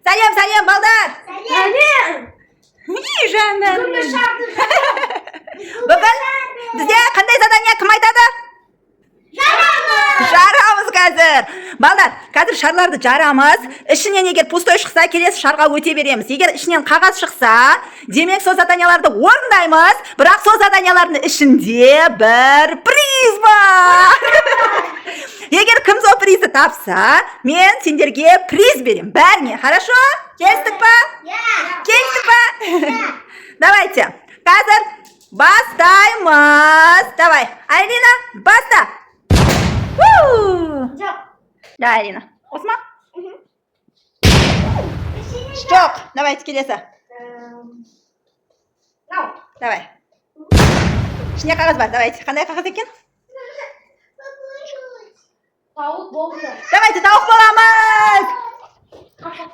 Сәлем, балдар. Сәлем. Жаным. Бүгін бізде қандай задание кім айтады? Жарамыз қазір. Балдар, қазір шарларды жарамыз. Ішінен егер пустой шықса, келесі шарға өте береміз. Егер ішінен қағаз шықса, демек сол заданияларды орындаймыз. Бірақ сол заданиялардың ішінде бір приз бар. Егер кім сол призді тапса, мен сендерге приз берем. Бәріне, хорошо? Келістік па? Келістік па? Давайте. Қазір бастаймыз. Давай, Айлина, баста. Давай, Алина. Осма? Жоқ. Давайте, келесі. Давай. Ішінде қағаз бар. Давайте. Қандай қағаз екен? Тауық болды. Давайте, тауық боламыз. Қалай.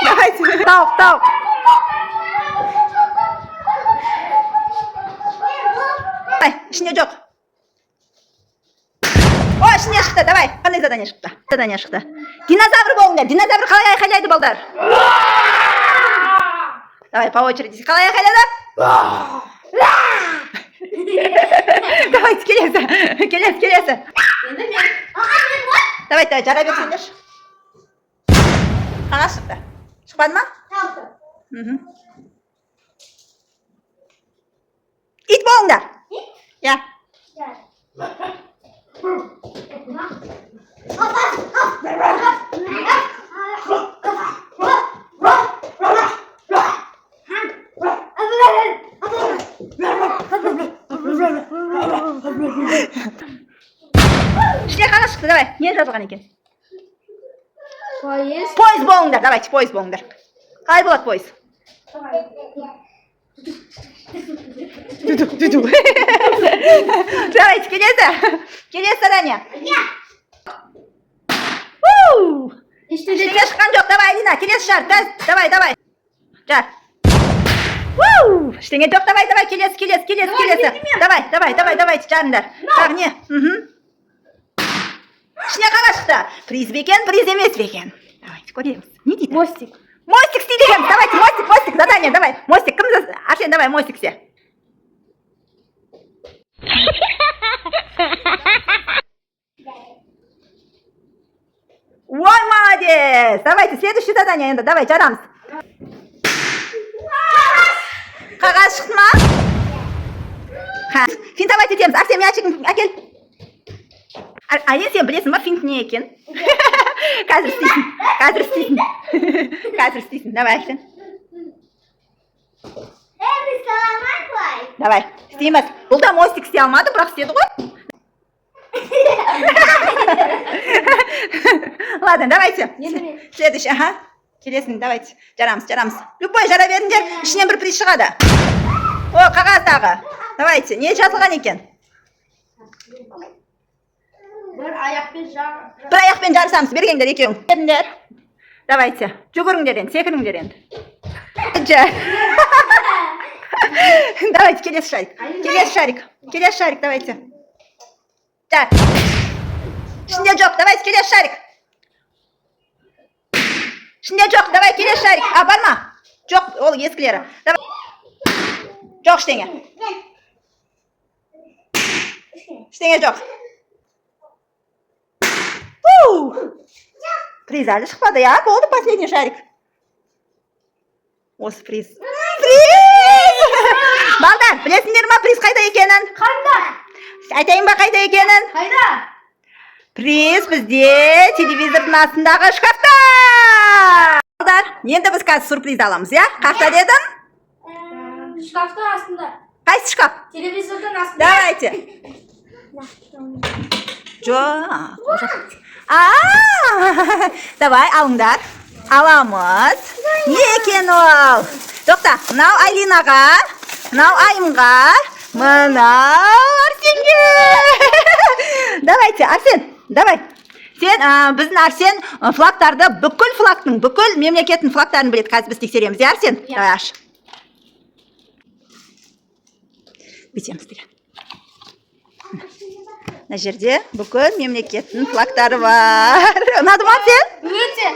Давайте, тауық. Ай, ішінде жоқ. О, ішінде шықты, давай. Қандай задание шықты? Задание шықты. Динозавр болыңдар. Динозавр қалай айқайлайды, балдар? Давай, по очереди. Қалай айқайлады? Давайте, келесі. Давай, жара берсеңдерші. Қағаз шықты. Шықпады ма? Ит болыңдар. Я. Ішіне қағаз шықты, давай. Не жазылған екен? Поезд болыңдар, давайте, поезд болыңдар. Қалай болады поезд? Давайте, келесі задание. Ештеңе шыққан жоқ, давай, Алина, келесі жар, давай. Жар. Ештеңе жоқ, давай, келесі. Давай, жарыңдар. Тағы не? Ішіне қағаз шықты. Приз бекен, приз емес бекен. Давайте, көреміз. Не дейді? Мостик істейді. Давайте, мостик, задание, давай. Мостик, кім? Арсен, давай, мостик істе. Ой, молодец! Давайте, следующее задание енді. Давай, жарамыз. Қағаз шықты ма? Финтовать етеміз. Арсен, мячигін әкел. Айлин, сен білесің ба, финт не екен? Қазір істейсің. Давай, Арсен. Давай, істейміз. Бұл да мостик істей алмады, бірақ істеді ғой. Ладно, давайте. Следующий, келесін, давайте. Жарамыз. Любой жара беріңдер, ішінен бір приз шығады. О, қағаздағы. Давайте, не жазылған екен? Бір аяқпен жарысамыз, бергеңдер екеуің. Беріңдер. Давайте, жүгіріңдер енді, секіріңдер енді. Давайте, келесі шарик, давайте. Жар. Ішінде жоқ, давайте, келесі шарик. Ішінде жоқ, давай, келесі шарик. Бар ма? Жоқ, ол ескілері. Жоқ, іштеңе жоқ. Приз әлі шықпады, я? Болды последний шарик. Осы приз. Балдар, білесіңдер ма приз қайда екенін? Қайда? Айтайын ба қайда екенін? Қайда? Приз бізде телевизордың астындағы шкафта. Балдар, енді біз қазір сюрприз аламыз, я? Қақта дедім? Шкафтың астында. Қайсы шкаф? Телевизордың астында. Давайте. Жоқ. Давай, алыңдар. Аламыз. Не екен ол? Тоқта, мынау Айлинаға, мынау Айымға, мынау Арсенге. Давайте, Арсен, давай. Сен, біздің Арсен флагтарды, бүкіл мемлекеттің флагтарын біледі. Қазір біз тексереміз, Арсен? Давай, аш. бүйтеміз деген. Мына жерде бүкіл мемлекеттің флагтары бар. Ұнады ма сен? Өте.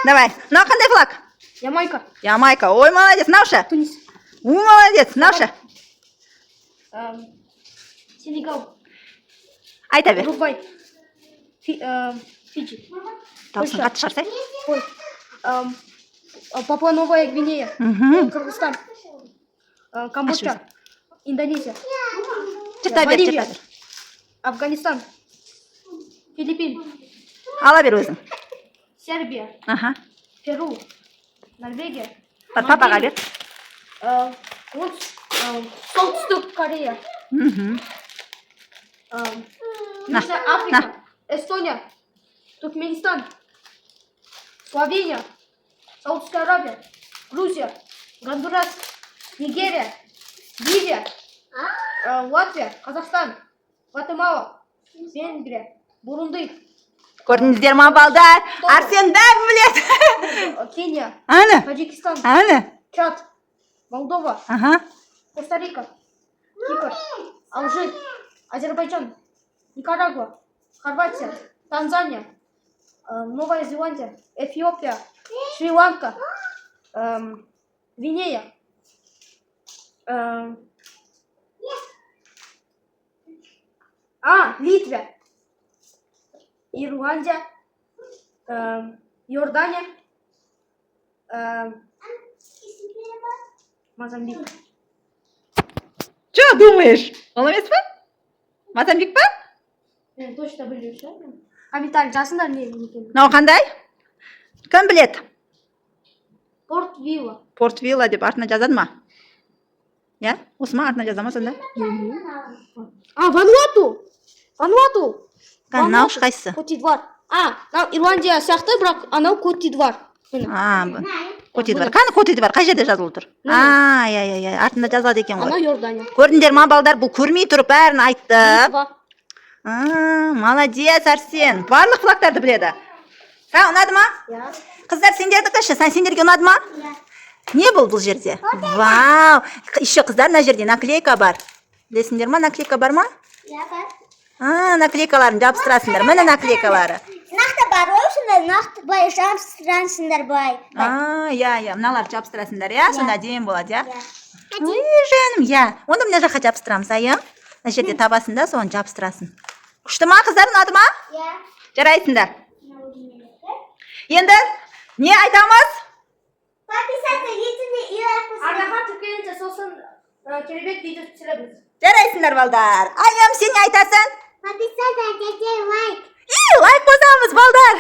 Давай. Мынау қандай флаг? Ямайка. Ямайка. Ой, молодец. Мынаушы? Тунис. Молодец. Мынаушы? Сенегал. Айта бер. Уругвай. Фиджи. Дауысын қатты шығарсай. Ой. Папуа Новая Гвинея. Кыргызстан. Камбоджа. Индонезия. Жырта бер, жырта бер. Афганистан. Филиппин. Ала бер өзің. Сербия. Аха. Перу. Норвегия. Бар, папаға бер. Солтүстік Корея. Южная Африка. Эстония. Туркменистан. Словения. Саудовская Аравия. Грузия. Гондурас. Нигерия. Ливия. Латвия. Казахстан. Гватемала. Венгрия. Бурунди. Көрдіңіздер ма, балдар? Арсен бәрін біледі. Кения. Аны? Таджикистан. Аны? Чад. Молдова. Аха. Коста-Рика. Кипр. Алжир. Азербайджан. Никарагуа. Хорватия. Танзания. Новая Зеландия. Эфиопия. Шри-Ланка. Гвинея. Литва. Ирландия. Иордания. Мозамбик. Че думаешь? Ол емес па? Мозамбик па? Мен точно білмеймін ше. Комментарий жазыңдар не екенін. Мынау қандай? Кім біледі? Порт Вилла. Порт Вилла деп артына жазады ма? Я? Осы ма артына жазады ма сонда? Вануату. Вануату. Мынау қайсысы? Котидвар. Мынау Ирландия сияқты, бірақ анау Котидвар. Котидвар. Қаны Котидвар? Қай жерде жазылып тұр? Иә, артында жазылады екен Анау ғой. Иордания. Көрдіңдер ма, балдар? Бұл көрмей тұрып бәрін айтты. Литва. Молодец, Арсен. Барлық флагтарды біледі. Саған ұнады ма? Иә. Қыздар, сендерді қашы? Сендерге ұнады ма? Не бұл жерде? Вау! Еще қыздар, мына жерде наклейка бар. Білесіңдер ма, наклейка бар ма? Иә, бар. Наклейкаларын жабыстырасыңдар. Міне наклейкалары. Нақты бар, осындай нақты бай жабыстырасыңдар бай. Иә, мыналар жабыстырасыңдар, иә? Сонда дейін болады, иә? Ой, жаным, иә. Оны мына жаққа жабыстырамыз, айым. Мына жерде табасын да, соны жабыстырасын. Күшті ма, қыздар, ұнады ма? Иә. Жарайсыңдар. Енді не айтамыз? Подписаться етіне үйрәкіз. Араға түкенінше сосын керебет видео түсіреміз. Жарайсыңдар, балдар. Айым, сен не айтасың? Подписаться етіне лайк. Лайк қосамыз, балдар.